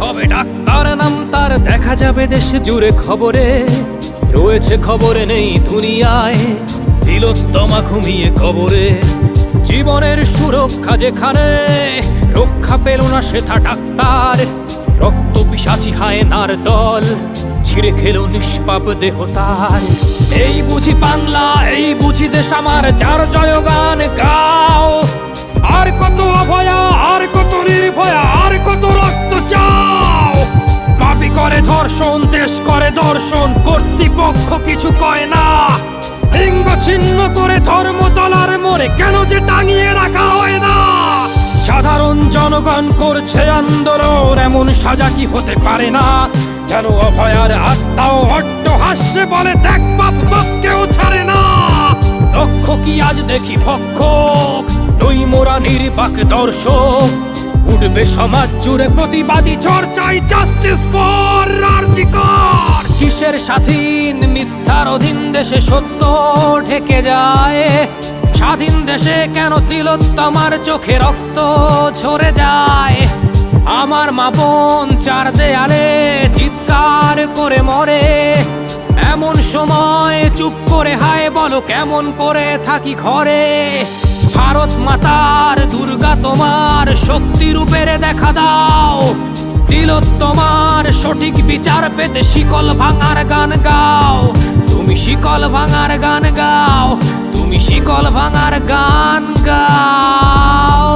হবে ডাক্তার নাম তার, দেখা যাবে দেশ জুড়ে খবরে, রয়েছে খবরে নেই দুনিয়ায় তিলোত্তমা ঘুমিয়ে কবরে। জীবনের সুরক্ষা যেখানে, রক্ষা পেল না সেথা ডাক্তার, রক্ত পিশাচি হায়নার দল ছিঁড়ে খেলো নিষ্পাপ দেহ তার। এই বুঝি বাংলা, এই বুঝি দেশ আমার, যার জয়গান গাও। আর কত অভয়া, আর কত নির্ভয়া, আর কত রক্ত চাও। পাপি করে ধর্ষণ, দেশ করে দর্শন, কর্তৃপক্ষ কিছু কয় না। লিঙ্গ ছিন্ন করে ধর্মতলার মোড়ে কেন যে টাঙিয়ে রাখা হয় না। সাধারণ জনগণ করছে আন্দোলন, এমন সাজা কি হতে পারে না। যেন অভয়ার আত্মাও অট্ট হাস্যে বলে, দেখ বাপ বাপকেও ছাড়ে না। লক্ষ্য কি আজ দেখি ভক্ষক, নই মোরা নির্বাক দর্শক। উঠবে সমাজ জুড়ে প্রতিবাদী চর্চাই, জাস্টিস ফর আরজি কর। কিসের স্বাধীন, মিথ্যার অধীন দেশে সত্য ঢেকে যায়। স্বাধীন দেশে কেন তিলোত্তমার চোখে রক্ত ঝরে যায়। আমার মা বোন চার দেয়ালে চিৎকার করে মরে, এমন সময় চুপ করে হায় বলো কেমন করে থাকি ঘরে। ভারত মাতার, দুর্গা তোমার শক্তি রূপের দেখা দাও। তিলোত্তমার সঠিক বিচার পেতে শিকল ভাঙার গান গাও। তুমি শিকল ভাঙার গান গাও, তুমি শিকল ভাঙার গান গাও।